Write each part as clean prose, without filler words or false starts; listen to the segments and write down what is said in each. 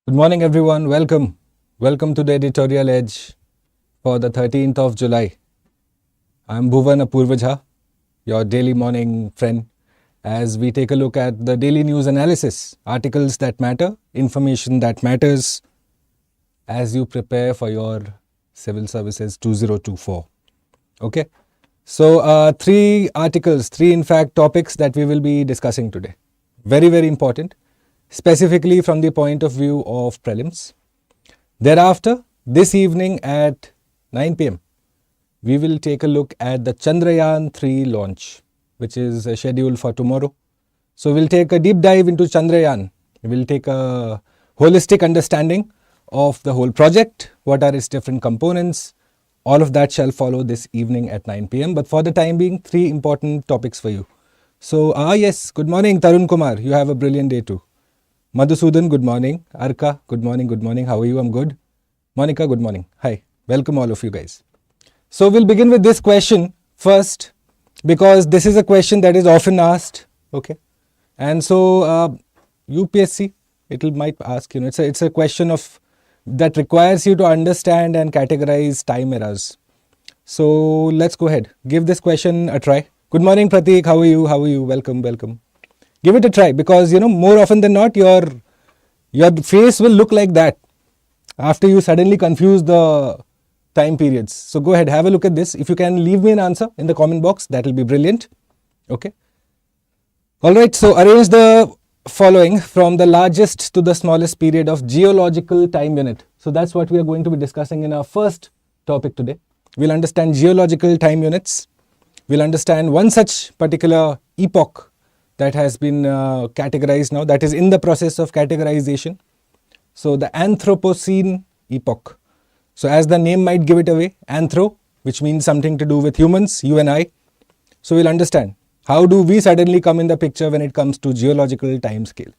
Good morning, everyone. Welcome. Welcome to the Editorial Edge for the 13th of July. I'm Bhuvan Apurvajha, your daily morning friend, as we take a look at the daily news analysis, articles that matter, information that matters, as you prepare for your Civil Services 2024. Okay. So, three articles, in fact topics that we will be discussing today. Very, very important, specifically from the point of view of prelims. Thereafter, this evening at 9 p.m., we will take a look at the Chandrayaan-3 launch, which is scheduled for tomorrow. So we'll take a deep dive into Chandrayaan. We'll take a holistic understanding of the whole project, what are its different components. All of that shall follow this evening at 9 p.m. But for the time being, three important topics for you. So, yes, good morning, Tarun Kumar. You have a brilliant day too. Madhusudan, good morning. Arka, good morning, good morning. How are you? I'm good. Monica, good morning. Hi. Welcome all of you guys. So, we'll begin with this question first, because this is a question that is often asked. Okay. And so, UPSC, might ask, it's a question of that requires you to understand and categorize time errors. So let's go ahead. Give this question a try. Good morning, Pratik. How are you? How are you? Welcome, welcome. Give it a try, because more often than not your face will look like that after you suddenly confuse the time periods. So go ahead, have a look at this. If you can leave me an answer in the comment box, that will be brilliant. Okay. All right. So arrange the following from the largest to the smallest period of geological time unit. So that's what we are going to be discussing in our first topic today. We'll understand geological time units. We'll understand one such particular epoch that has been categorized now, that is in the process of categorization. So the Anthropocene epoch. So as the name might give it away, anthro, which means something to do with humans, you and I. So we'll understand. How do we suddenly come in the picture when it comes to geological time scale?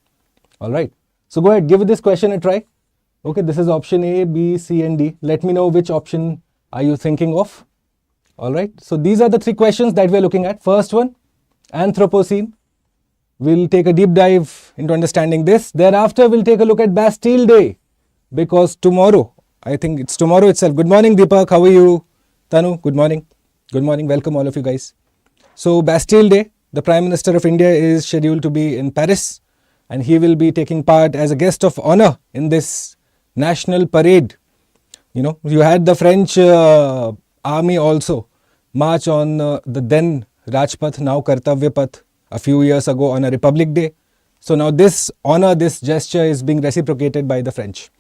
All right. So go ahead, give this question a try. Okay, this is option A, B, C and D. Let me know which option are you thinking of. All right. So these are the three questions that we're looking at. First one, Anthropocene. We'll take a deep dive into understanding this. Thereafter, we'll take a look at Bastille Day, because tomorrow, I think it's tomorrow itself. Good morning, Deepak. How are you? Tanu, good morning. Good morning. Welcome all of you guys. So Bastille Day, the Prime Minister of India is scheduled to be in Paris, and he will be taking part as a guest of honor in this national parade. You had the French army also march on the then Rajpath, now Kartavya Path, a few years ago on a Republic Day. So now this honor, this gesture is being reciprocated by the French.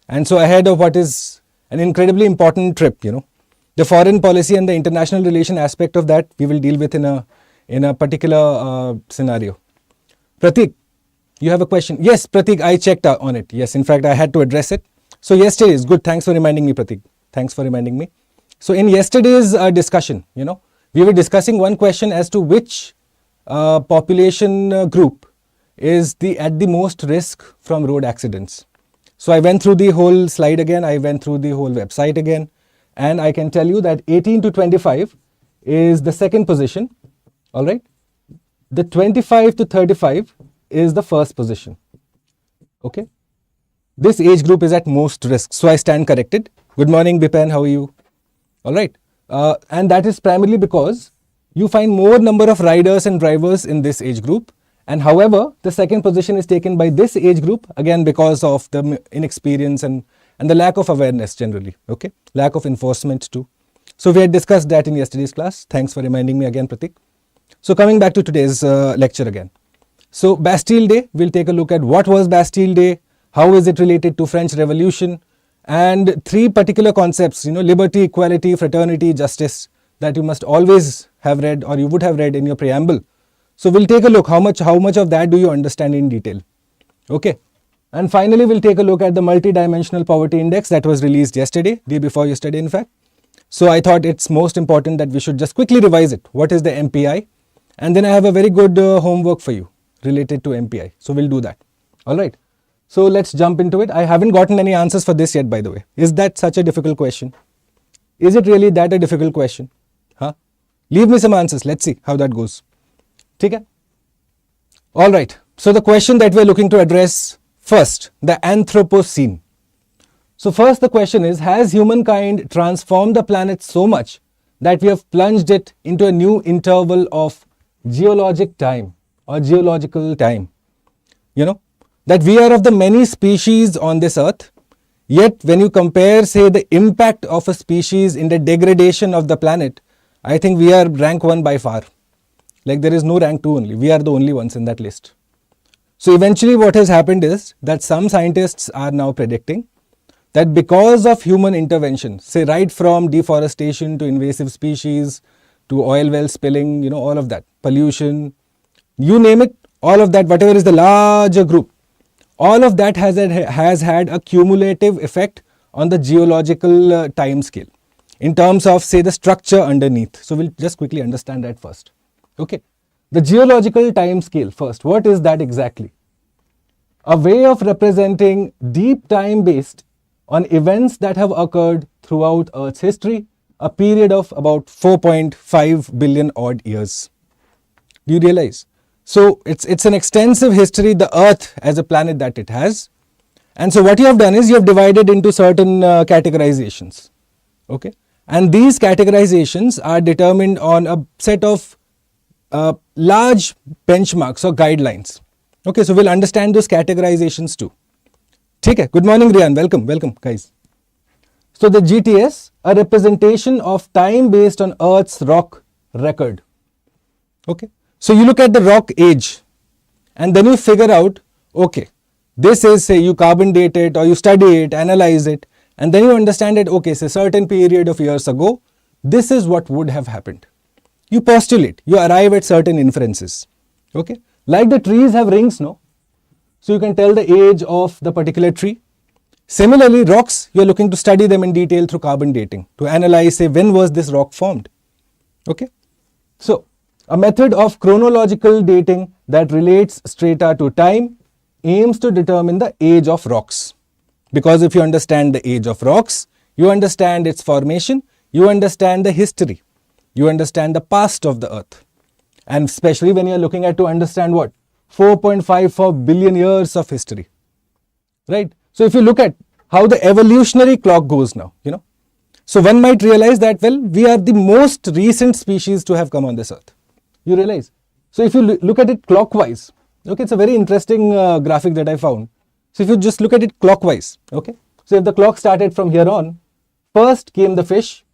And so ahead of what is an incredibly important trip, the foreign policy and the international relation aspect of that we will deal with in a particular scenario. Pratik, you have a question? Yes, Pratik, I checked on it. Yes, in fact, I had to address it. So yesterday is good. Thanks for reminding me, Pratik. Thanks for reminding me. So in yesterday's discussion, we were discussing one question as to which population group is at the most risk from road accidents. So I went through the whole slide again. I went through the whole website again. And I can tell you that 18 to 25 is the second position. All right. The 25 to 35 is the first position. Okay. This age group is at most risk. So I stand corrected. Good morning, Bipen. How are you? All right. And that is primarily because you find more number of riders and drivers in this age group. And however, the second position is taken by this age group, again, because of the inexperience and the lack of awareness generally, okay? Lack of enforcement too. So we had discussed that in yesterday's class. Thanks for reminding me again, Pratik. So coming back to today's lecture again. So Bastille Day, we'll take a look at what was Bastille Day, how is it related to French Revolution, and three particular concepts, liberty, equality, fraternity, justice, that you must always have read or you would have read in your preamble. So we'll take a look how much of that do you understand in detail. Okay. And finally, we'll take a look at the multi-dimensional poverty index that was released yesterday, day before yesterday in fact. So I thought it's most important that we should just quickly revise it. What is the MPI? And then I have a very good homework for you related to MPI. So we'll do that. All right. So let's jump into it. I haven't gotten any answers for this yet, by the way. Is that such a difficult question? Is it really that a difficult question? Huh? Leave me some answers. Let's see how that goes. Okay? All right. So the question that we're looking to address First, the Anthropocene. So first the question is, has humankind transformed the planet so much that we have plunged it into a new interval of geologic time or geological time? You know, that we are of the many species on this earth, yet when you compare, say, the impact of a species in the degradation of the planet, I think we are rank 1 by far. Like there is no rank 2 only, we are the only ones in that list. So eventually what has happened is that some scientists are now predicting that because of human intervention, say right from deforestation to invasive species to oil well spilling, you know, all of that, pollution, you name it, all of that, whatever is the larger group, all of that has had a cumulative effect on the geological time scale in terms of, say, the structure underneath. So we'll just quickly understand that first. Okay, the geological time scale first, what is that exactly? A way of representing deep time based on events that have occurred throughout Earth's history, a period of about 4.5 billion odd years. Do you realize? So it's an extensive history, the Earth as a planet that it has. And so what you have done is you have divided into certain categorizations. Okay, and these categorizations are determined on a set of large benchmarks or guidelines. Okay, so we'll understand those categorizations too. Okay, good morning Rian, welcome guys. So the GTS, a representation of time based on Earth's rock record. Okay, so you look at the rock age and then you figure out, okay, this is, say, you carbon date it or you study it, analyze it, and then you understand it, okay, say certain period of years ago, this is what would have happened. You postulate, you arrive at certain inferences. Okay, like the trees have rings, no? So you can tell the age of the particular tree. Similarly, rocks, you are looking to study them in detail through carbon dating, to analyze, say, when was this rock formed. Okay, so a method of chronological dating that relates strata to time aims to determine the age of rocks. Because if you understand the age of rocks, you understand its formation, you understand the history, you understand the past of the earth. And especially when you are looking at to understand what? 4.54 billion years of history, right? So if you look at how the evolutionary clock goes now, you know, so one might realize that, well, we are the most recent species to have come on this earth. You realize? So if you look at it clockwise, okay, it's a very interesting graphic that I found. So if you just look at it clockwise, okay, so if the clock started from here on, first came the fish,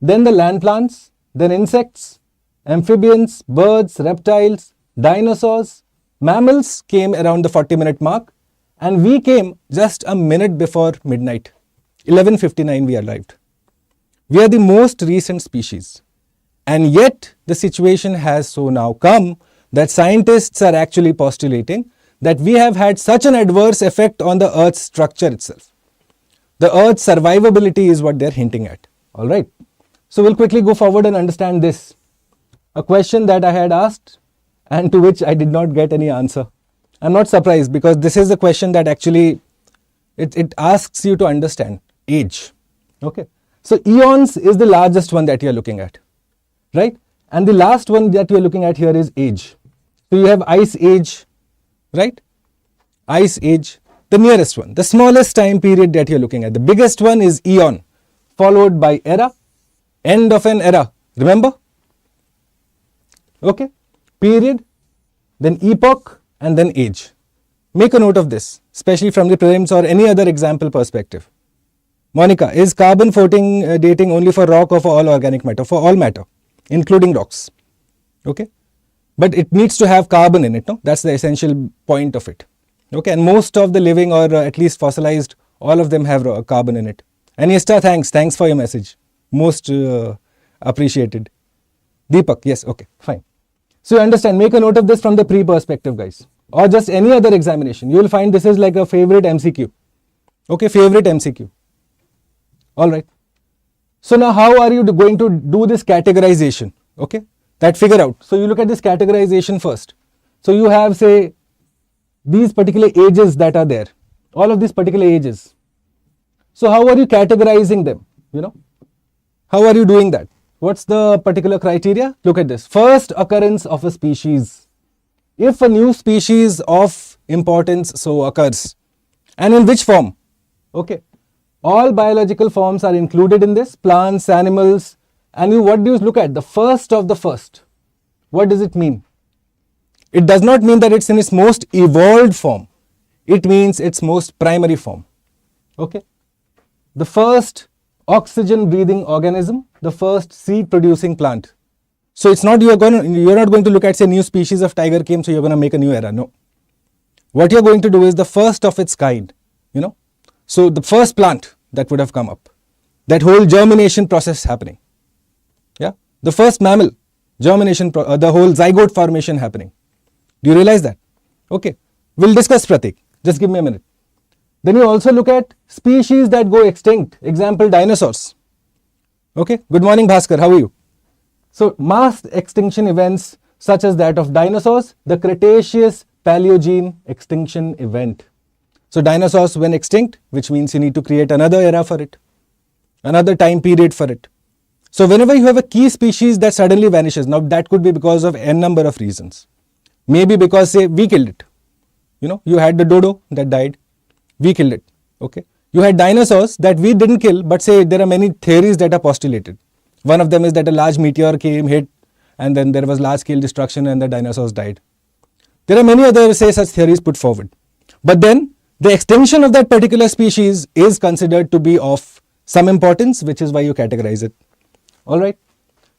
then the land plants, then insects, amphibians, birds, reptiles, dinosaurs, mammals came around the 40-minute mark, and we came just a minute before midnight. 11:59 we arrived. We are the most recent species. And yet the situation has so now come that scientists are actually postulating that we have had such an adverse effect on the Earth's structure itself. The Earth's survivability is what they're hinting at. All right. So we'll quickly go forward and understand this. A question that I had asked and to which I did not get any answer. I'm not surprised because this is a question that actually it asks you to understand age. Okay. So eons is the largest one that you're looking at, right? And the last one that you're looking at here is age. So you have ice age, right? Ice age, the nearest one, the smallest time period that you're looking at. The biggest one is eon, followed by era, end of an era. Remember? Okay. Period, then epoch, and then age. Make a note of this, especially from the prelims or any other example perspective. Monica, is carbon dating only for rock or for all organic matter? For all matter, including rocks. Okay. But it needs to have carbon in it, no? That's the essential point of it. Okay. And most of the living or at least fossilized, all of them have carbon in it. And Yesta, thanks for your message. Most appreciated. Deepak, yes, okay, fine. So you understand, make a note of this from the pre-perspective, guys, or just any other examination. You will find this is like a favorite MCQ. Okay, favorite MCQ. All right. So now how are you going to do this categorization? Okay, that figure out. So you look at this categorization first. So you have, say, these particular ages that are there, all of these particular ages. So how are you categorizing them? You know, how are you doing that? What's the particular criteria? Look at this. First occurrence of a species if a new species of importance so occurs. And in which form? Okay. All biological forms are included in this, plants, animals, and what do you look at? The first of the first. What does it mean? It does not mean that it's in its most evolved form. It means its most primary form. Okay. The first oxygen breathing organism, the first seed producing plant. So it's not you're not going to look at say new species of tiger came, so you're going to make a new era. No. What you're going to do is the first of its kind, So the first plant that would have come up, that whole germination process happening. Yeah. The first mammal, germination, the whole zygote formation happening. Do you realize that? Okay. We'll discuss Pratik. Just give me a minute. Then you also look at species that go extinct. Example, dinosaurs. Okay. Good morning, Bhaskar. How are you? So mass extinction events such as that of dinosaurs, the Cretaceous Paleogene extinction event. So dinosaurs went extinct, which means you need to create another era for it, another time period for it. So whenever you have a key species that suddenly vanishes, now that could be because of n number of reasons. Maybe because say we killed it. You had the dodo that died, we killed it. Okay. You had dinosaurs that we didn't kill, but say there are many theories that are postulated. One of them is that a large meteor came, hit, and then there was large scale destruction and the dinosaurs died. There are many other say such theories put forward. But then the extinction of that particular species is considered to be of some importance, which is why you categorize it. Alright.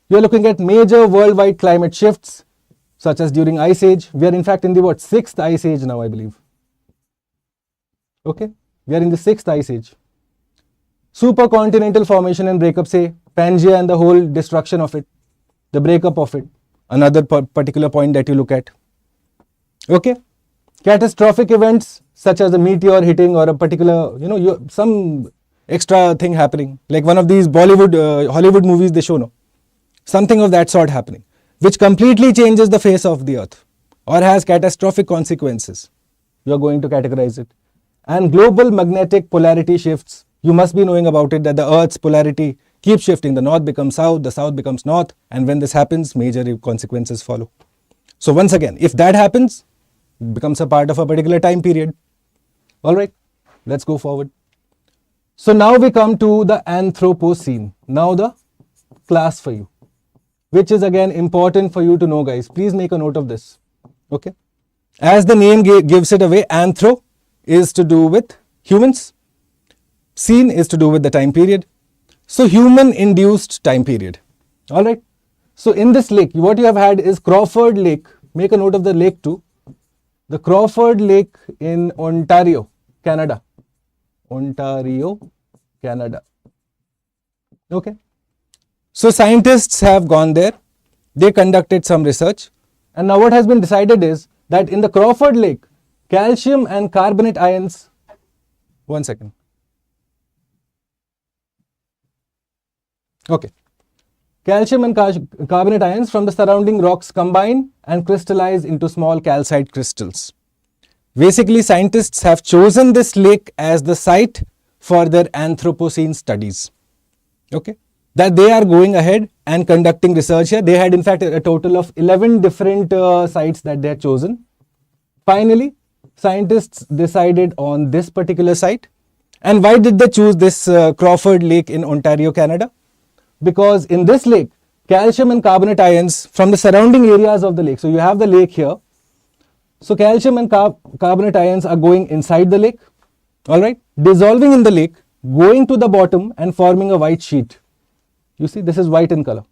You are looking at major worldwide climate shifts, such as during Ice Age. We are in fact in the 6th Ice Age now, I believe. Okay. We are in the 6th Ice Age. Supercontinental formation and breakup, say Pangea and the whole destruction of it, the breakup of it, another particular point that you look at. Okay. Catastrophic events such as a meteor hitting or a particular, some extra thing happening, like one of these Bollywood, Hollywood movies they show, something of that sort happening, which completely changes the face of the earth or has catastrophic consequences. You are going to categorize it. And global magnetic polarity shifts. You must be knowing about it, that the earth's polarity keeps shifting. The north becomes south, the south becomes north, and when this happens, major consequences follow. So once again, if that happens, it becomes a part of a particular time period. Alright, let's go forward. So now we come to the Anthropocene. Now the class for you, which is again important for you to know, guys. Please make a note of this. Okay. As the name gives it away, anthro is to do with humans. Scene is to do with the time period. So human induced time period. Alright. So in this lake, what you have had is Crawford Lake. Make a note of the lake too. The Crawford Lake in Ontario, Canada. Ontario, Canada. Okay. So scientists have gone there. They conducted some research. And now what has been decided is that in the Crawford Lake, calcium and carbonate ions, one second. Okay. Calcium and carbonate ions from the surrounding rocks combine and crystallize into small calcite crystals. Basically, scientists have chosen this lake as the site for their Anthropocene studies. Okay. That they are going ahead and conducting research here. They had in fact a total of 11 different sites that they had chosen. Finally, scientists decided on this particular site. And why did they choose this Crawford Lake in Ontario, Canada? Because in this lake, calcium and carbonate ions from the surrounding areas of the lake. So you have the lake here. So calcium and carbonate ions are going inside the lake, alright, dissolving in the lake, going to the bottom and forming a white sheet. You see, this is white in color.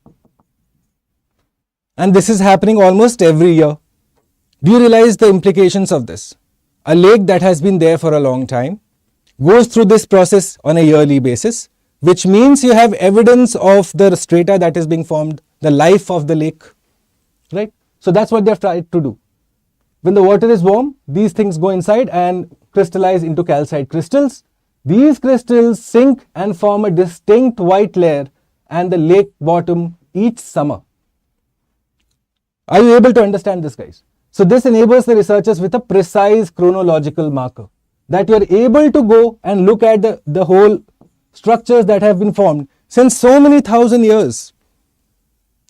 And this is happening almost every year. Do you realize the implications of this? A lake that has been there for a long time goes through this process on a yearly basis, which means you have evidence of the strata that is being formed, the life of the lake, right? So that's what they have tried to do. When the water is warm, these things go inside and crystallize into calcite crystals. These crystals sink and form a distinct white layer and the lake bottom each summer. Are you able to understand this, guys? So this enables the researchers with a precise chronological marker that you are able to go and look at the whole structures that have been formed since so many thousand years.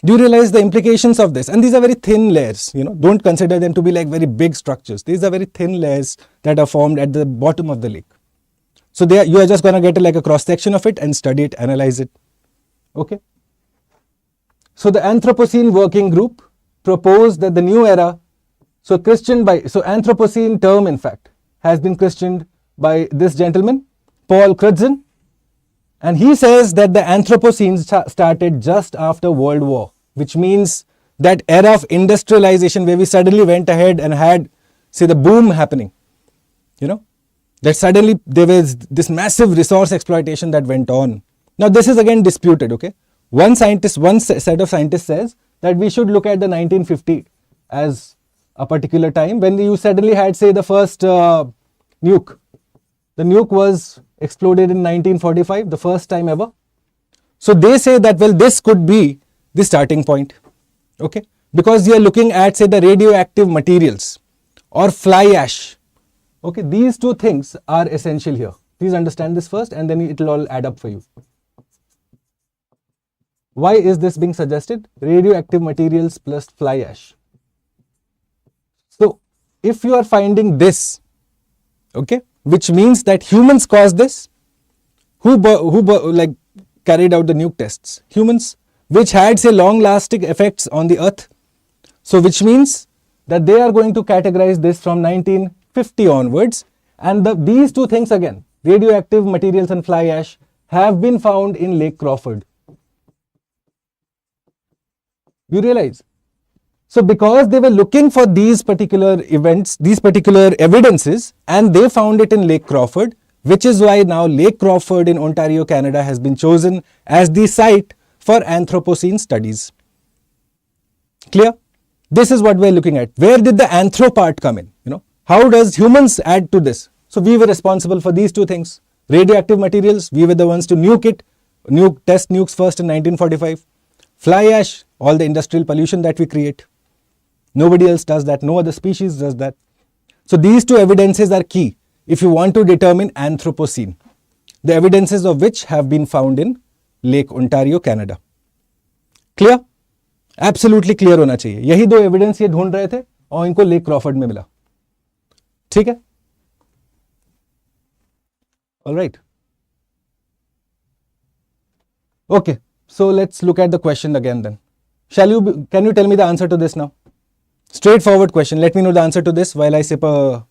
Do you realize the implications of this? And these are very thin layers, don't consider them to be like very big structures. These are very thin layers that are formed at the bottom of the lake. So you are just going to get like a cross section of it and study it, analyze it. Okay. So the Anthropocene working group proposed that the new era, so Anthropocene term in fact has been christened by this gentleman, Paul Crutzen, and he says that the Anthropocene started just after World War, which means that era of industrialization where we suddenly went ahead and had, say, the boom happening, that suddenly there was this massive resource exploitation that went on. Now this is again disputed, okay. One set of scientists says that we should look at the 1950 as a particular time when you suddenly had, say, the first nuke. The nuke was exploded in 1945, the first time ever. So they say that, well, this could be the starting point, okay, because you are looking at, say, the radioactive materials or fly ash. Okay, these two things are essential here. Please understand this first and then it will all add up for you. Why is this being suggested? Radioactive materials plus fly ash. So if you are finding this, okay, which means that humans caused this, who carried out the nuke tests? Humans, which had, say, long-lasting effects on the earth. So which means that they are going to categorize this from 1950 onwards, and these two things again, radioactive materials and fly ash, have been found in Lake Crawford. You realize? So because they were looking for these particular events, these particular evidences, and they found it in Lake Crawford, which is why now Lake Crawford in Ontario, Canada has been chosen as the site for Anthropocene studies. Clear? This is what we're looking at. Where did the anthro part come in? How does humans add to this? So we were responsible for these two things. Radioactive materials, we were the ones to test nukes first in 1945. Fly ash, all the industrial pollution that we create. Nobody else does that. No other species does that. So these two evidences are key if you want to determine Anthropocene, the evidences of which have been found in Lake Ontario, Canada. Clear? Absolutely clear होना चाहिए. यही दो evidence ये ढूंढ रहे थे और इनको लेक क्रॉफर्ड में मिला. ठीक है? All right. Okay. So let's look at the question again then. Can you tell me the answer to this now? Straightforward question. Let me know the answer to this while I sip a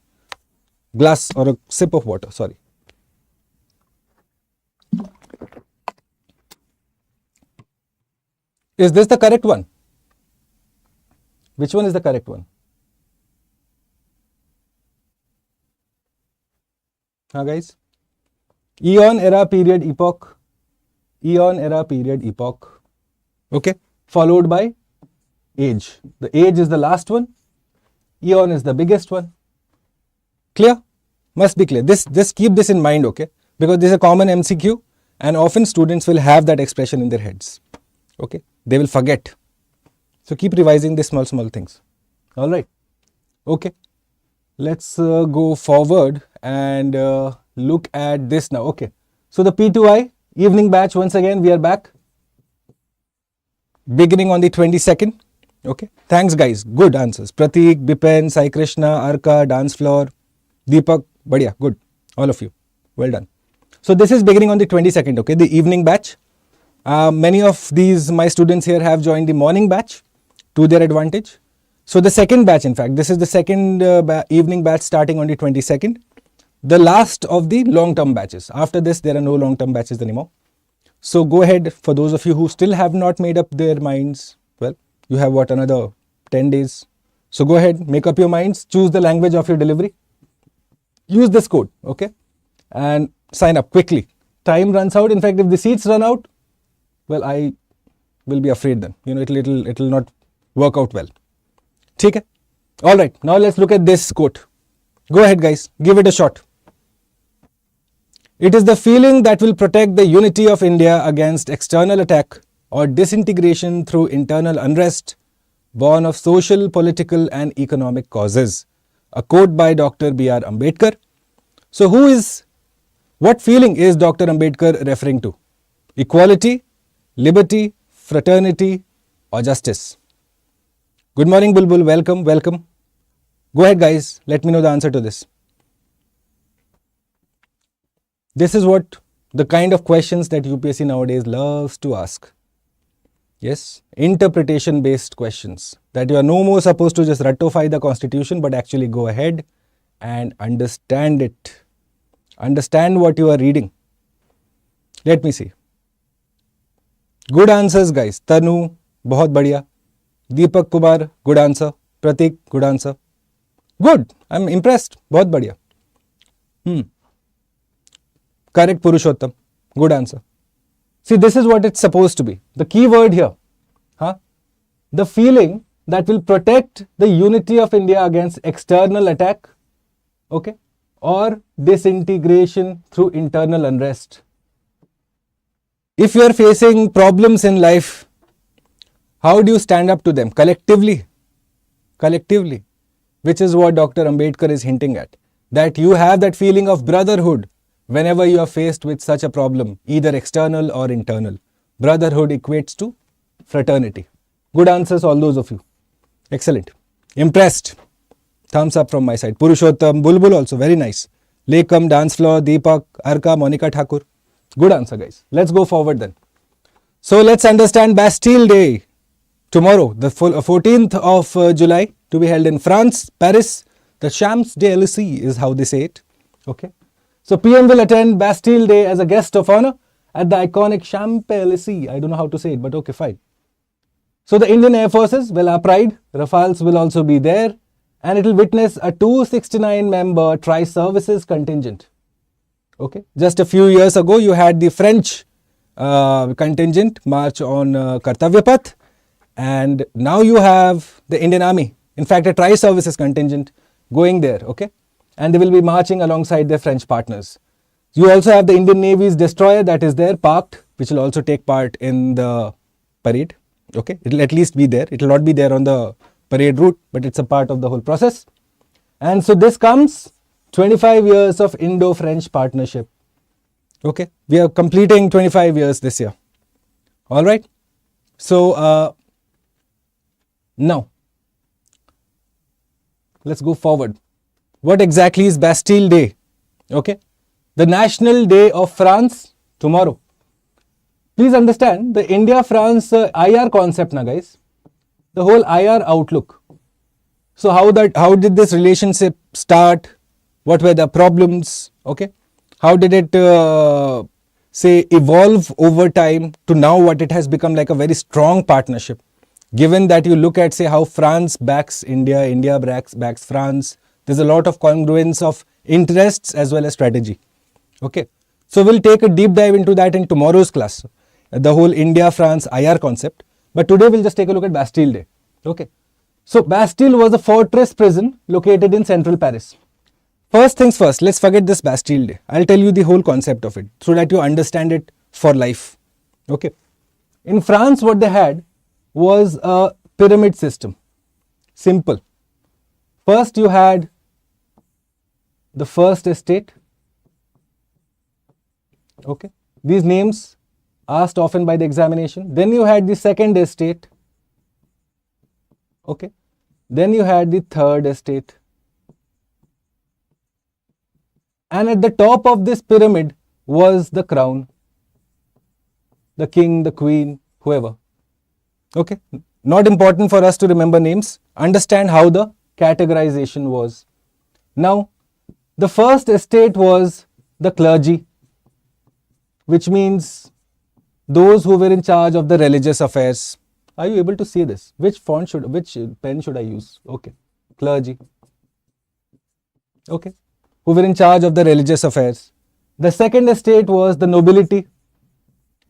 glass or a sip of water. Sorry. Is this the correct one? Which one is the correct one? Guys? Eon era period epoch. Eon era period epoch. Okay. Followed by age. The age is the last one. Eon is the biggest one. Clear? Must be clear. Just keep this in mind, okay? Because this is a common MCQ and often students will have that expression in their heads. Okay? They will forget. So keep revising these small things. Alright. Okay. Let's go forward and look at this now. Okay. So the P2I evening batch, once again we are back. Beginning on the 22nd. Okay. Thanks guys. Good answers. Pratik, Bipen, Sai Krishna, Arka, Dance Floor, Deepak. Badhiya. Good. All of you. Well done. So this is beginning on the 22nd. Okay. The evening batch. Many of my students here have joined the morning batch to their advantage. So the second batch, in fact, this is the second evening batch starting on the 22nd. The last of the long-term batches. After this, there are no long-term batches anymore. So go ahead, for those of you who still have not made up their minds, well, you have what, another 10 days. So go ahead, make up your minds, choose the language of your delivery. Use this code, okay? And sign up quickly. Time runs out. In fact, if the seats run out, well, I will be afraid then. It'll not work out well. Okay? All right. Now let's look at this quote. Go ahead, guys. Give it a shot. It is the feeling that will protect the unity of India against external attack or disintegration through internal unrest, born of social, political and economic causes. A quote by Dr. B.R. Ambedkar. So what feeling is Dr. Ambedkar referring to? Equality, liberty, fraternity, or justice? Good morning, Bulbul. Welcome, welcome. Go ahead, guys. Let me know the answer to this. This is what the kind of questions that UPSC nowadays loves to ask. Yes, interpretation based questions that you are no more supposed to just ratify the constitution, but actually go ahead and understand it. Understand what you are reading. Let me see. Good answers, guys. Tanu, बहुत बढ़िया. Deepak Kumar, good answer. Pratik, good answer. Good. I'm impressed. बहुत बढ़िया. Correct, Purushottam. Good answer. See, this is what it's supposed to be. The key word here, the feeling that will protect the unity of India against external attack, okay, or disintegration through internal unrest. If you are facing problems in life, how do you stand up to them? Collectively. Collectively. Which is what Dr. Ambedkar is hinting at. That you have that feeling of brotherhood whenever you are faced with such a problem, either external or internal. Brotherhood equates to fraternity. Good answers, all those of you. Excellent. Impressed. Thumbs up from my side. Purushottam, Bulbul also, very nice. Lekam, Dance Floor, Deepak, Arka, Monica Thakur. Good answer, guys. Let's go forward then. So let's understand Bastille Day. Tomorrow, the 14th of July, to be held in France, Paris. The Champs-Élysées is how they say it. Okay. So PM will attend Bastille Day as a guest of honor at the iconic Champs-Élysées. I don't know how to say it, but okay, fine. So the Indian Air Forces, well, our pride, Rafales will also be there, and it will witness a 269-member tri-services contingent. Okay. Just a few years ago, you had the French contingent march on Kartavya Path, and now you have the Indian Army. In fact, a tri-services contingent going there. Okay. And they will be marching alongside their French partners. You also have the Indian Navy's destroyer that is there, parked, which will also take part in the parade. Okay, it will at least be there. It will not be there on the parade route, but it's a part of the whole process. And so this comes 25 years of Indo-French partnership. Okay, we are completing 25 years this year. All right. So now, let's go forward. What exactly is Bastille Day? Okay, the National Day of France tomorrow. Please understand the India-France IR concept, na guys. The whole IR outlook. So how did this relationship start? What were the problems? Okay, how did it say evolve over time to now what it has become like a very strong partnership? Given that you look at say how France backs India, India backs France. There's a lot of congruence of interests as well as strategy. Okay. So we'll take a deep dive into that in tomorrow's class. The whole India-France IR concept. But today we'll just take a look at Bastille Day. Okay. So Bastille was a fortress prison located in central Paris. First things first, let's forget this Bastille Day. I'll tell you the whole concept of it so that you understand it for life. Okay. In France, what they had was a pyramid system. Simple. First, you had the first estate. Okay. These names asked often by the examination. Then you had the second estate. Okay. Then you had the third estate. And at the top of this pyramid was the crown. The king, the queen, whoever. Okay. Not important for us to remember names. Understand how the categorization was. Now, the first estate was the clergy, which means those who were in charge of the religious affairs. Are you able to see this? Which pen should I use? Okay, clergy. Okay, who were in charge of the religious affairs. The second estate was the nobility,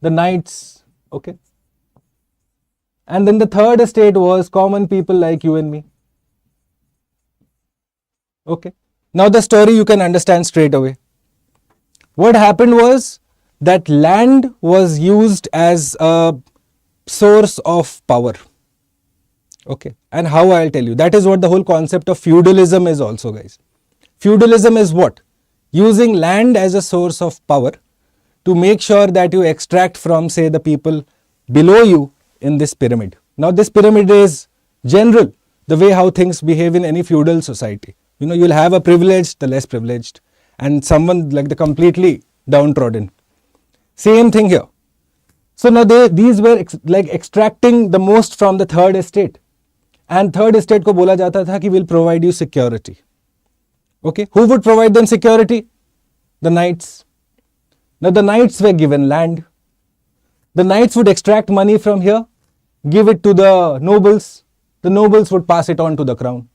the knights. Okay, and then the third estate was common people like you and me. Okay. Now the story you can understand straight away. What happened was that land was used as a source of power. Okay. And how I'll tell you. That is what the whole concept of feudalism is also, guys. Feudalism is what? Using land as a source of power to make sure that you extract from, say, the people below you in this pyramid. Now this pyramid is general, the way how things behave in any feudal society. You'll have a privileged, the less privileged, and someone like the completely downtrodden. Same thing here. So now these were like extracting the most from the third estate. And third estate को बोला जाता था कि will provide you security. Okay, who would provide them security? The knights. Now the knights were given land. The knights would extract money from here, give it to the nobles. The nobles would pass it on to the crown.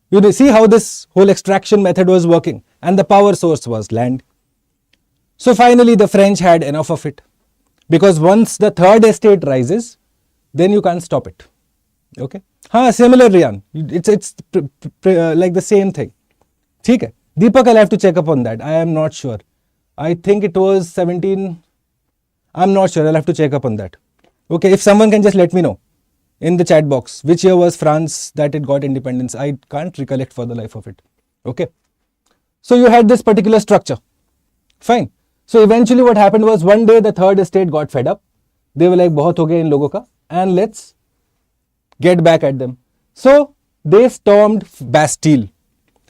You see how this whole extraction method was working, and the power source was land. So finally the French had enough of it, because once the third estate rises, then you can't stop it. Okay. Similar, Rian. It's like the same thing. ठीक है. Deepak, I'll have to check up on that. I am not sure. I think it was 17. I'm not sure. I'll have to check up on that. Okay. If someone can just let me know in the chat box which year was France that it got independence. I can't recollect for the life of it. Okay. So you had this particular structure. Fine. So eventually what happened was, one day the third estate got fed up. They were like, बहुत हो गया इन लोगों का, and let's get back at them. So they stormed Bastille.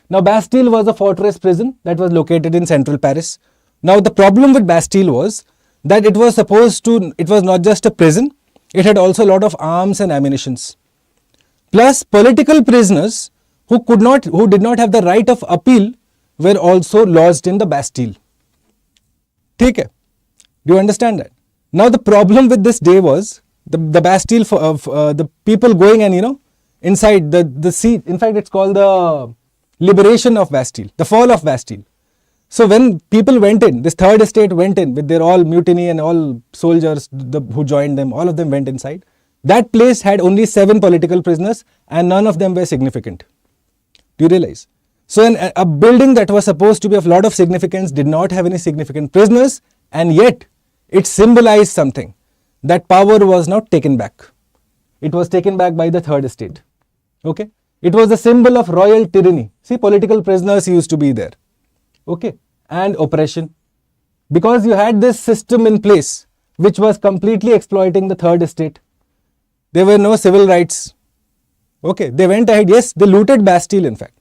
Now Bastille was a fortress prison that was located in central Paris. Now the problem with Bastille was that it was not just a prison, it had also a lot of arms and ammunitions. Plus political prisoners who did not have the right of appeal were also lodged in the Bastille. ठीक है? Do you understand that? Now the problem with this day was the Bastille, the people going and inside the siege. In fact, it's called the liberation of Bastille, the fall of Bastille. So when people went in, this third estate went in with their all mutiny and all soldiers who joined them, all of them went inside. That place had only 7 political prisoners and none of them were significant. Do you realize? So a building that was supposed to be of a lot of significance did not have any significant prisoners, and yet it symbolized something. That power was not taken back. It was taken back by the third estate. Okay. It was a symbol of royal tyranny. See, political prisoners used to be there. Okay. And oppression. Because you had this system in place which was completely exploiting the third estate. There were no civil rights. Okay. They went ahead. Yes, they looted Bastille in fact.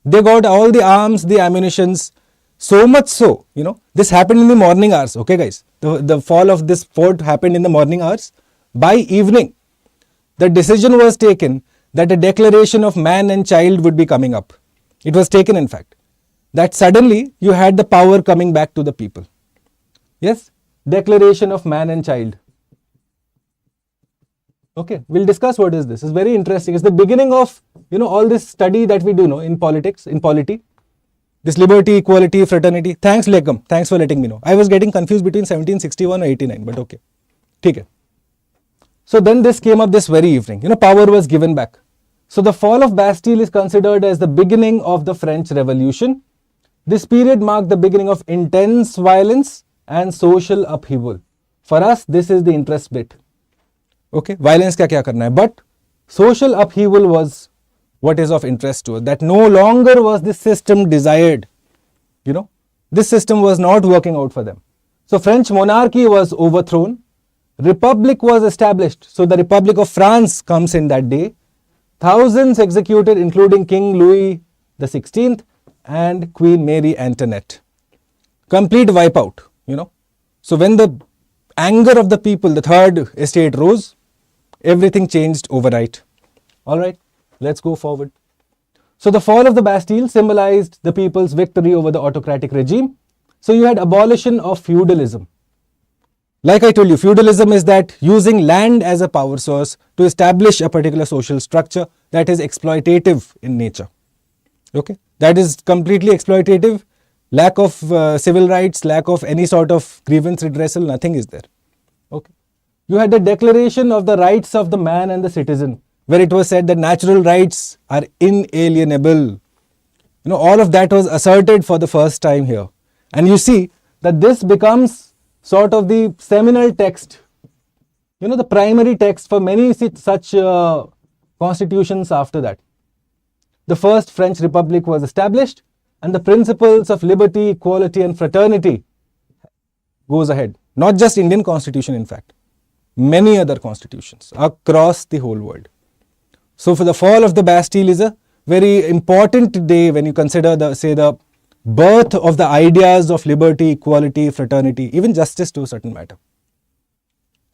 They got all the arms, the ammunitions. So much so, this happened in the morning hours. Okay guys. The fall of this fort happened in the morning hours. By evening, the decision was taken that a declaration of man and child would be coming up. It was taken in fact. That suddenly you had the power coming back to the people. Yes, declaration of man and child. Okay, we'll discuss what is this. It's very interesting. It's the beginning of, all this study that we do in politics, in polity. This liberty, equality, fraternity. Thanks, Lekam. Thanks for letting me know. I was getting confused between 1761 or 89, but okay. Okay. So then this came up this very evening. Power was given back. So the fall of Bastille is considered as the beginning of the French Revolution. This period marked the beginning of intense violence and social upheaval. For us, this is the interest bit. Okay, violence का क्या करना है? But social upheaval was what is of interest to us. That no longer was this system desired. This system was not working out for them. So French monarchy was overthrown. Republic was established. So the Republic of France comes in that day. Thousands executed, including King Louis XVI and Queen Mary Antoinette. Complete wipeout, So when the anger of the people, the third estate rose, everything changed overnight. All right, let's go forward. So the fall of the Bastille symbolized the people's victory over the autocratic regime. So you had abolition of feudalism. Like I told you, feudalism is that using land as a power source to establish a particular social structure that is exploitative in nature. Okay, that is completely exploitative. Lack of civil rights, lack of any sort of grievance redressal, nothing is there. Okay. You had the Declaration of the Rights of the Man and the Citizen, where it was said that natural rights are inalienable. All of that was asserted for the first time here. And you see that this becomes sort of the seminal text, the primary text for many such constitutions after that. The first French Republic was established, and the principles of liberty, equality and fraternity goes ahead. Not just Indian constitution in fact. many other constitutions across the whole world. So for the fall of the Bastille is a very important day when you consider the birth of the ideas of liberty, equality, fraternity, even justice to a certain matter.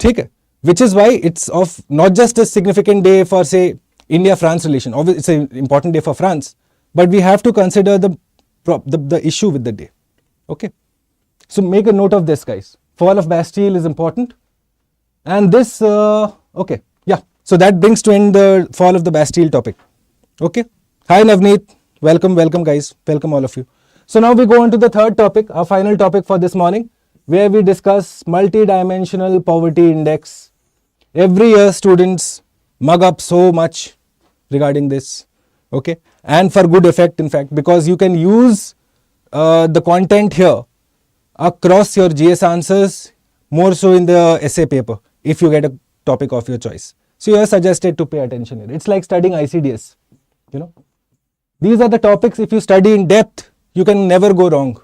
Okay? Which is why it's of not just a significant day for, say, India-France relation. Obviously, it's an important day for France, but we have to consider the issue with the day. Okay? So make a note of this, guys. Fall of Bastille is important. And this, okay, yeah. So that brings to end the fall of the Bastille topic. Okay? Hi Navneet. Welcome, welcome guys. Welcome all of you. So now we go on to the third topic, our final topic for this morning, where we discuss multi-dimensional poverty index. Every year students mug up so much regarding this, okay, and for good effect, in fact, because you can use the content here across your GS answers, more so in the essay paper, if you get a topic of your choice. So you are suggested to pay attention here. It's like studying ICDS, you know. These are the topics, if you study in depth, you can never go wrong.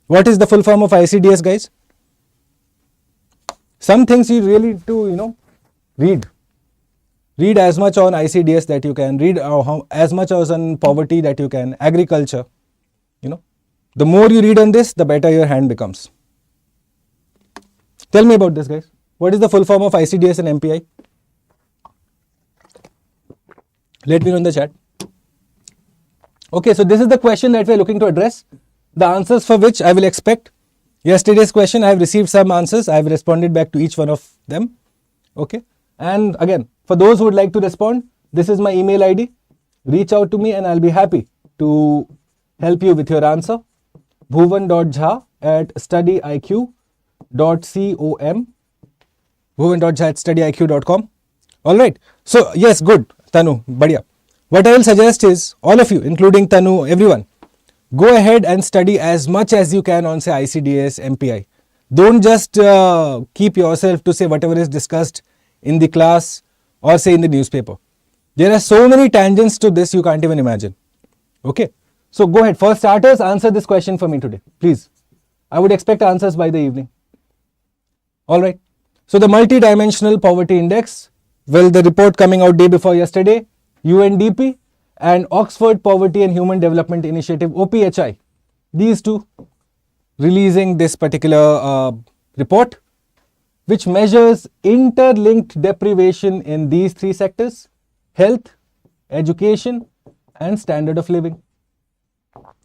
What is the full form of ICDS, guys? Some things you really need to, you know, read. Read as much on ICDS that you can. Read as much as on poverty that you can. Agriculture, you know. The more you read on this, the better your hand becomes. Tell me about this, guys. What is the full form of ICDS and MPI? Let me know in the chat. Okay, so this is the question that we are looking to address. The answers for which I will expect. Yesterday's question, I have received some answers. I have responded back to each one of them. Okay. And again, for those who would like to respond, this is my email ID. Reach out to me and I'll be happy to help you with your answer. bhuvan.jha@studyiq.com. bhuvan.jha@studyiq.com. Alright. So, yes, good. Tanu, badhiya. What I will suggest is, all of you, including Tanu, everyone, go ahead and study as much as you can on, say, ICDS, MPI. Don't just keep yourself to say whatever is discussed in the class or say in the newspaper. There are so many tangents to this you can't even imagine. Okay. So go ahead. For starters, answer this question for me today, please. I would expect answers by the evening. Alright. So the multi-dimensional poverty index, well, the report coming out day before yesterday, UNDP and Oxford Poverty and Human Development Initiative, OPHI, these two releasing this particular report, which measures interlinked deprivation in these three sectors: health, education, and standard of living.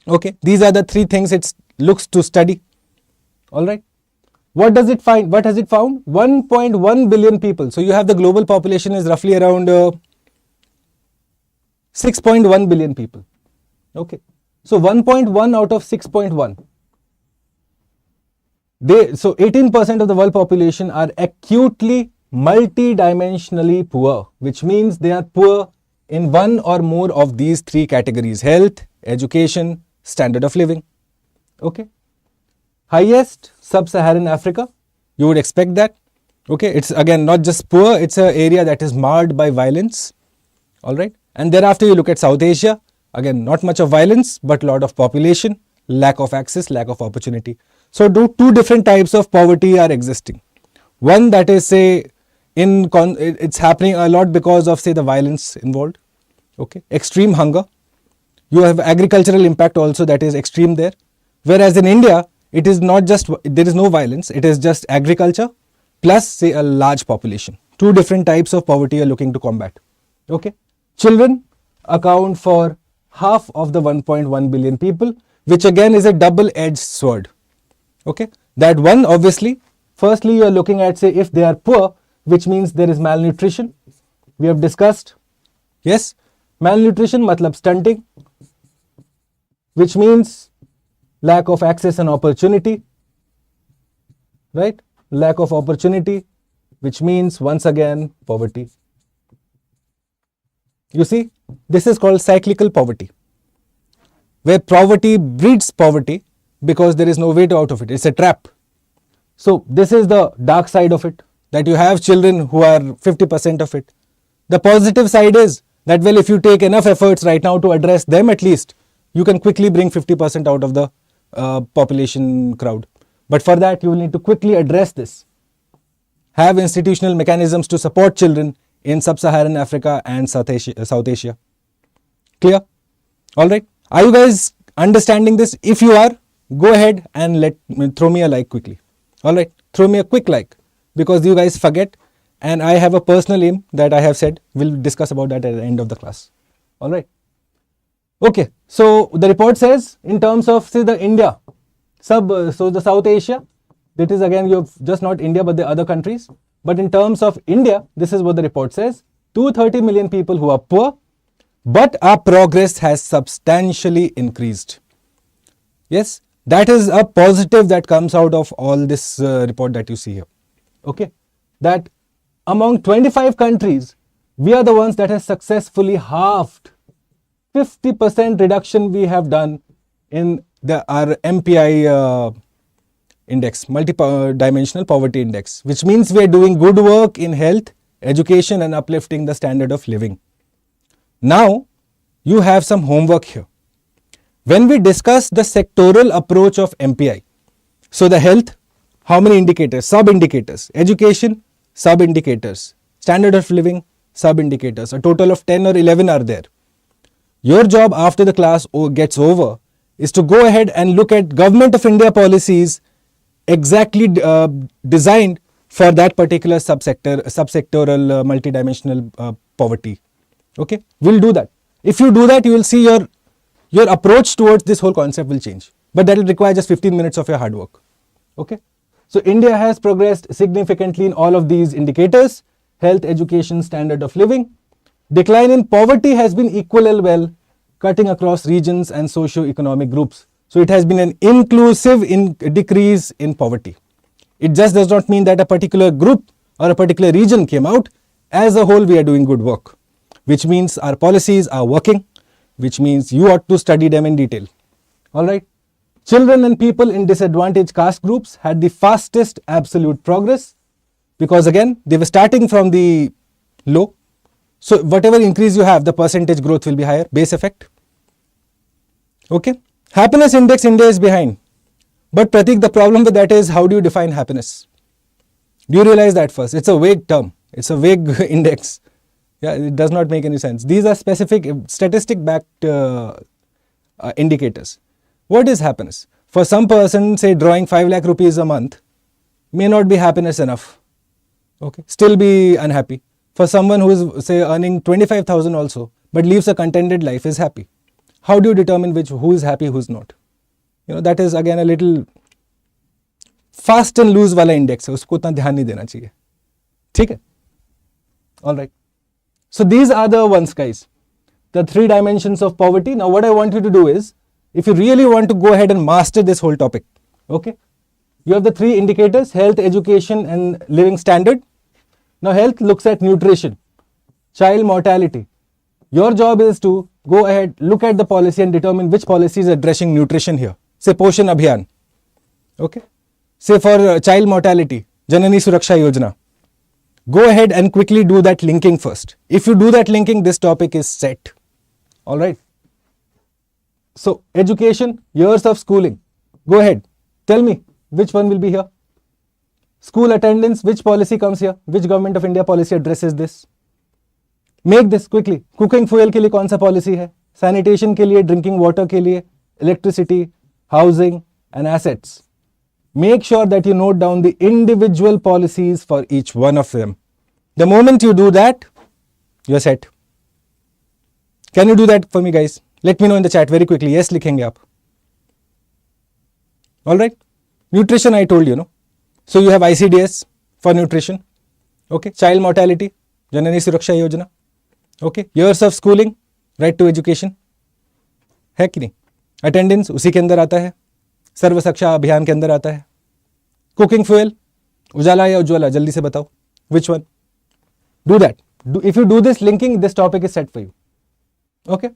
Okay, these are the three things it looks to study. All right. What does it find? What has it found? 1.1 billion people. So you have the global population is roughly around 6.1 billion people. Okay. So 1.1 out of 6.1. So 18% of the world population are acutely multidimensionally poor, which means they are poor in one or more of these three categories: health, education, standard of living. Okay. Highest, sub-Saharan Africa. You would expect that. Okay. It's again not just poor, it's an area that is marred by violence. All right. And thereafter you look at South Asia. Again, not much of violence, but a lot of population, lack of access, lack of opportunity. So two different types of poverty are existing. One that is, say, it's happening a lot because of, say, the violence involved. Okay. Extreme hunger. You have agricultural impact also that is extreme there. Whereas in India, it is not just, there is no violence, it is just agriculture plus, say, a large population. Two different types of poverty are looking to combat. Okay. Children account for half of the 1.1 billion people, which again is a double-edged sword. Okay. That one, obviously, firstly you are looking at, say, if they are poor, which means there is malnutrition. We have discussed, yes, malnutrition matlab stunting, which means lack of access and opportunity, right? Lack of opportunity, which means once again poverty. You see, this is called cyclical poverty, where poverty breeds poverty because there is no way out of it. It's a trap. So this is the dark side of it, that you have children who are 50% of it. The positive side is that, well, if you take enough efforts right now to address them, at least you can quickly bring 50% out of the population crowd. But for that, you will need to quickly address this. have institutional mechanisms to support children in sub-Saharan Africa and South Asia. Clear? All right. Are you guys understanding this? If you are, go ahead and throw me a like quickly. All right. Throw me a quick like, because you guys forget, and I have a personal aim that I have said. We'll discuss about that at the end of the class. All right. Okay. So the report says, in terms of, say, the India, so the South Asia, that is again, you have just not India, but the other countries. But in terms of India, this is what the report says: 230 million people who are poor, but our progress has substantially increased. Yes, that is a positive that comes out of all this report that you see here. Okay, that among 25 countries, we are the ones that have successfully halved 50% reduction we have done in our MPI index, multi-dimensional poverty index, which means we are doing good work in health, education, and uplifting the standard of living. Now, you have some homework here. When we discuss the sectoral approach of MPI, so the health, how many indicators? Sub-indicators. Education, sub-indicators. Standard of living, sub-indicators. A total of 10 or 11 are there. Your job after the class gets over is to go ahead and look at Government of India policies exactly designed for that particular subsectoral multidimensional poverty. Okay, we'll do that. If you do that, you will see your approach towards this whole concept will change. But that will require just 15 minutes of your hard work. Okay, so India has progressed significantly in all of these indicators: health, education, standard of living. Decline in poverty has been equal as well, cutting across regions and socio-economic groups. So it has been an inclusive decrease in poverty. It just does not mean that a particular group or a particular region came out. As a whole, we are doing good work, which means our policies are working, which means you ought to study them in detail. All right. Children and people in disadvantaged caste groups had the fastest absolute progress, because again, they were starting from the low. So whatever increase you have, the percentage growth will be higher, base effect. Okay. Happiness index, India is behind. But Pratik, the problem with that is, how do you define happiness? Do you realize that first? It's a vague term. It's a vague index. Yeah, it does not make any sense. These are specific statistic-backed indicators. What is happiness? For some person, say drawing 5 lakh rupees a month may not be happiness enough. Okay, still be unhappy. For someone who is, say, earning 25,000 also, but lives a contented life, is happy. How do you determine who is happy, who is not? You know, that is again a little fast and loose wala index है, उसको उतना ध्यान नहीं देना चाहिए. ठीक है? All right. So these are the ones, guys. The 3 dimensions of poverty. Now what I want you to do is, if you really want to go ahead and master this whole topic, okay, you have the 3 indicators: health, education, and living standard. Now health looks at nutrition, child mortality. Your job is to go ahead, look at the policy and determine which policy is addressing nutrition here. Say Poshan Abhiyan. Okay. Say for child mortality, Janani Suraksha Yojana. Go ahead and quickly do that linking first. If you do that linking, this topic is set. All right. So education, years of schooling. Go ahead. Tell me which one will be here. School attendance, which policy comes here? Which Government of India policy addresses this? Make this quickly. Cooking fuel के लिए कौन सा policy है? Sanitation के लिए, drinking water के लिए, electricity, housing and assets. Make sure that you note down the individual policies for each one of them. The moment you do that, you're set. Can you do that for me, guys? Let me know in the chat very quickly. Yes, लिखेंगे आप. All right. Nutrition, I told you, no? So you have ICDS for nutrition. Okay. Child mortality, Janani Suraksha Yojana. Okay. Years of schooling, right to education. है कि नहीं? Attendance उसी के अंदर आता है. सर्व शिक्षा अभियान के अंदर आता है. Cooking fuel, उजाला या उज्ज्वला, जल्दी से बताओ. Which one? Do that. If you do this linking, this topic is set for you. Okay.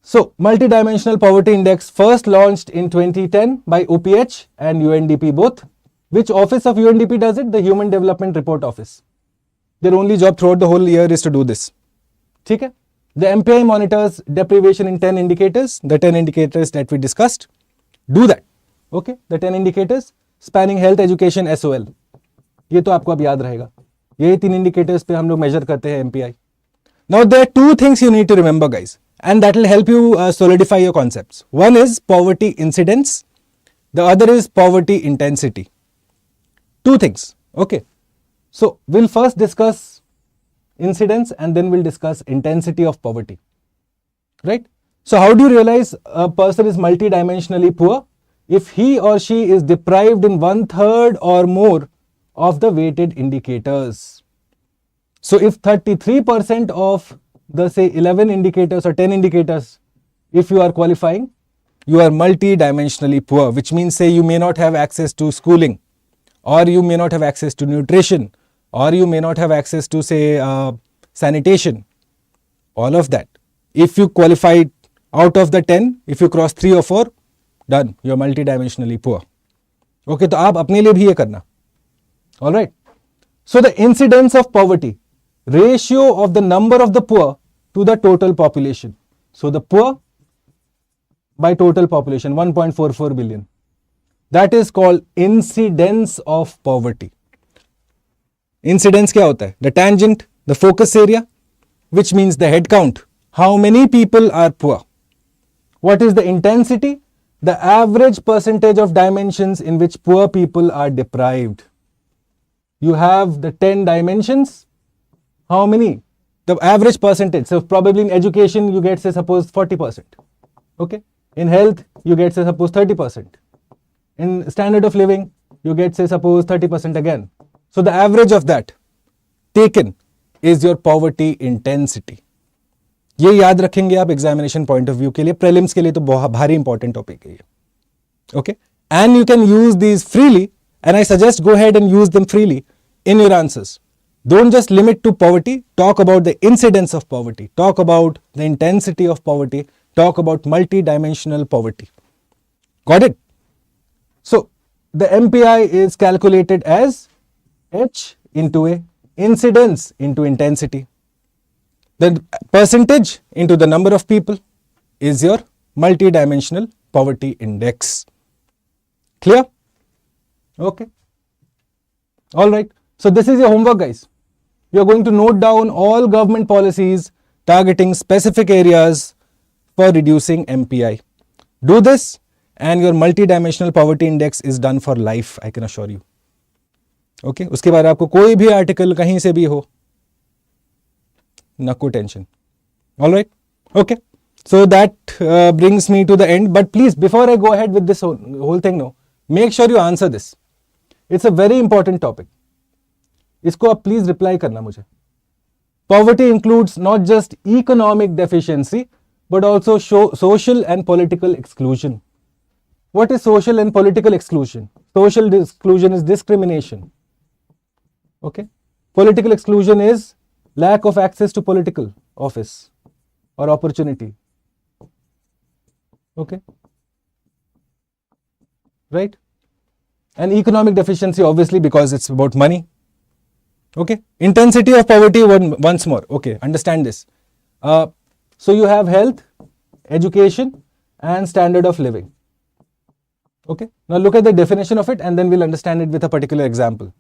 So, multidimensional poverty index first launched in 2010 by UPH and UNDP both. Which office of UNDP does it? The Human Development Report Office. Their only job throughout the whole year is to do this. ठीक है? The MPI monitors deprivation in 10 indicators, the 10 indicators that we discussed. Do that. Okay? The 10 indicators spanning health, education, SOL. ये तो आपको अब याद रहेगा. यही 3 indicators पे हम लोग मेजर करते हैं MPI. Now there are 2 things you need to remember, guys, and that will help you solidify your concepts. One is poverty incidence, the other is poverty intensity. 2 things. Okay, so we'll first discuss incidence and then we'll discuss intensity of poverty, right? So how do you realize a person is multidimensionally poor? If he or she is deprived in 1/3 or more of the weighted indicators. So if 33% of the say 11 indicators or 10 indicators, if you are qualifying, you are multidimensionally poor, which means say you may not have access to schooling, or you may not have access to nutrition, or you may not have access to say sanitation, all of that. If you qualified out of the 10, if you cross 3 or 4, done, you are multidimensionally poor. Okay, तो आप अपने लिए भी ये करना. All right. So the incidence of poverty, ratio of the number of the poor to the total population. So the poor by total population, 1.44 billion. That is called incidence of poverty. Incidence क्या होता है? The tangent, the focus area, which means the head count. How many people are poor? What is the intensity? The average percentage of dimensions in which poor people are deprived. You have the 10 dimensions. How many? The average percentage. So probably in education you get say suppose 40%. Okay. In health you get say suppose 30%. In standard of living you get say suppose 30% again. So the average of that taken is your poverty intensity. ये याद रखेंगे आप examination point of view के लिए. Prelims के लिए तो बहुत भारी इंपॉर्टेंट टॉपिक है ये. Okay, and you can use these freely and I suggest go head and use them freely in your answers. Don't just limit to poverty. Talk about the incidence of poverty. Talk about the intensity of poverty. Talk about multi-dimensional poverty. Got it? So, the MPI is calculated as H into A, incidence into intensity. The percentage into the number of people is your multi-dimensional poverty index. Clear? Okay. All right. So this is your homework, guys. You are going to note down all government policies targeting specific areas for reducing MPI. Do this and your multidimensional poverty index is done for life, I can assure you. Okay? उसके बाद आपको कोई भी article कहीं से भी हो, नको tension. All right? Okay. So that brings me to the end. But please, before I go ahead with this whole thing, no, make sure you answer this. It's a very important topic. इसको आप please reply करना मुझे. Poverty includes not just economic deficiency but also social and political exclusion. What is social and political exclusion? Social exclusion is discrimination. Okay. Political exclusion is lack of access to political office or opportunity. Okay. Right? And economic deficiency obviously because it's about money. Okay. Intensity of poverty once more. Okay. Understand this. So you have health, education and standard of living. Okay. Now look at the definition of it and then we'll understand it with a particular example.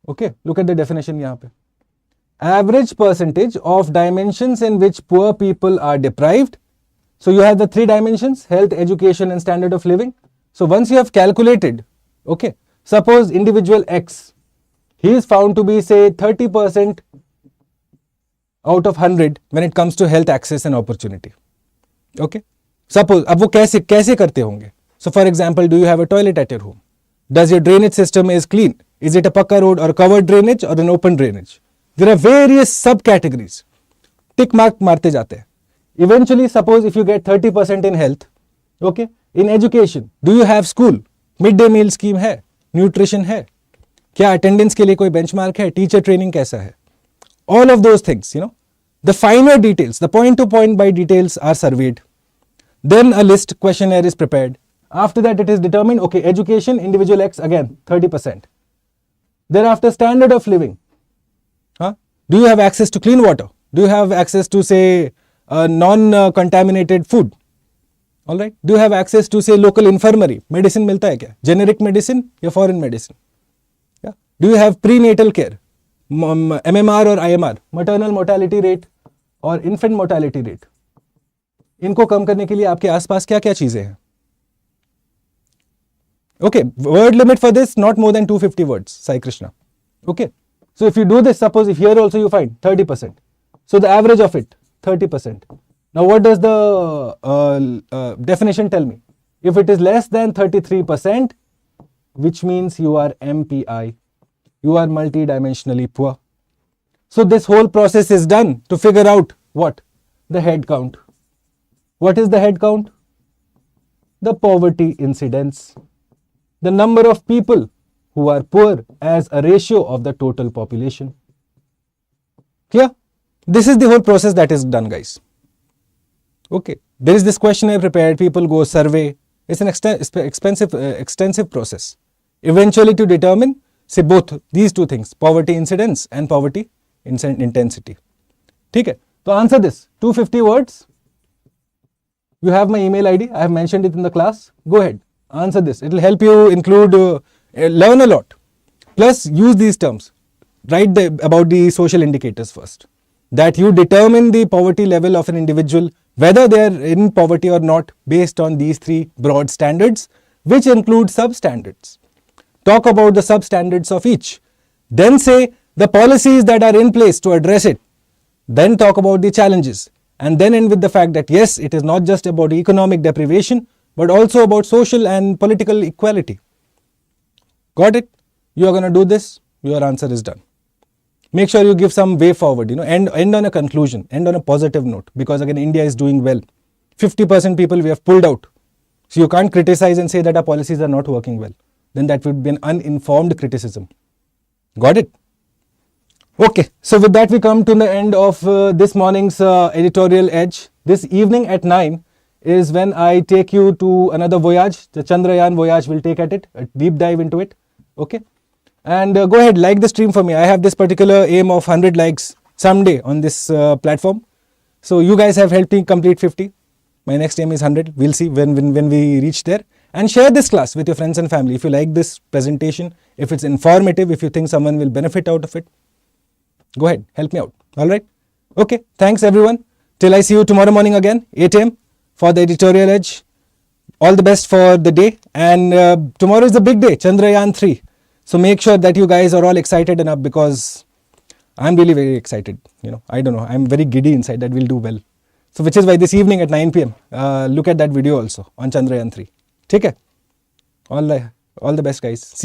Okay. Look at the definition यहाँ पे. Average percentage of dimensions in which poor people are deprived. So you have the 3 dimensions, health, education and standard of living. So once you have calculated, okay, suppose individual X, he is found to be say 30% out of 100 when it comes to health access and opportunity. Okay. Suppose, अब वो कैसे करते होंगे? So for example, do you have a toilet at your home? Does your drainage system is clean? Is it a pakka road or covered drainage or an open drainage? There are various subcategories. Tick mark मारते जाते हैं. Eventually, suppose if you get 30% in health, okay, in education, do you have school? Midday meal scheme है? Nutrition है? क्या attendance के लिए कोई benchmark है? Teacher training कैसा है? All of those things, you know, the finer details, the point to point by details are surveyed. Then a list questionnaire is prepared. After that, it is determined, okay, education, individual X, again, 30%. Thereafter, standard of living. Do you have access to clean water? Do you have access to, say, non-contaminated food? All right. Do you have access to, say, local infirmary? Medicine मिलता है क्या? Generic medicine या foreign medicine? Yeah. Do you have prenatal care? MMR और IMR, maternal mortality rate और infant mortality rate. इनको कम करने के लिए आपके आसपास क्या क्या चीजें हैं? Okay, word limit for this not more than 250 words, Sai Krishna. Okay, so if you do this, suppose if here also you find 30%, so the average of it 30%. Now what does the definition tell me? If it is less than 33%, which means you are MPI, you are multidimensionally poor. So this whole process is done to figure out what? The head count. What is the head count? The poverty incidence. The number of people who are poor as a ratio of the total population. Clear? This is the whole process that is done, guys. Okay. There is this question I prepared. People go survey. It's an extensive process. Eventually to determine, say, both these two things, poverty incidence and poverty intensity. ठीक है? So answer this. 250 words. You have my email ID. I have mentioned it in the class. Go ahead. Answer this. It will help you include, learn a lot. Plus use these terms. Write about the social indicators first. That you determine the poverty level of an individual, whether they are in poverty or not, based on these three broad standards, which include substandards. Talk about the substandards of each. Then say the policies that are in place to address it. Then talk about the challenges. And then end with the fact that yes, it is not just about economic deprivation, but also about social and political equality. Got it? You are going to do this, your answer is done. Make sure you give some way forward, end on a conclusion, end on a positive note, because again, India is doing well. 50% people we have pulled out. So you can't criticize and say that our policies are not working well. Then that would be an uninformed criticism. Got it? Okay, so with that we come to the end of this morning's editorial edge. This evening at 9 is when I take you to another voyage. The Chandrayaan voyage will take at it, a deep dive into it. Okay, and go ahead, like the stream for me. I have this particular aim of 100 likes someday on this platform. So you guys have helped me complete 50. My next aim is 100. We'll see when we reach there. And share this class with your friends and family. If you like this presentation, if it's informative, if you think someone will benefit out of it, go ahead, help me out. All right. Okay. Thanks everyone. Till I see you tomorrow morning again, 8 a.m. for the editorial edge. All the best for the day. And tomorrow is the big day, Chandrayaan 3. So make sure that you guys are all excited enough, because I'm really very excited. I don't know. I'm very giddy inside that we'll do well. So which is why this evening at 9 p.m. Look at that video also on Chandrayaan 3. Okay? All the best, guys.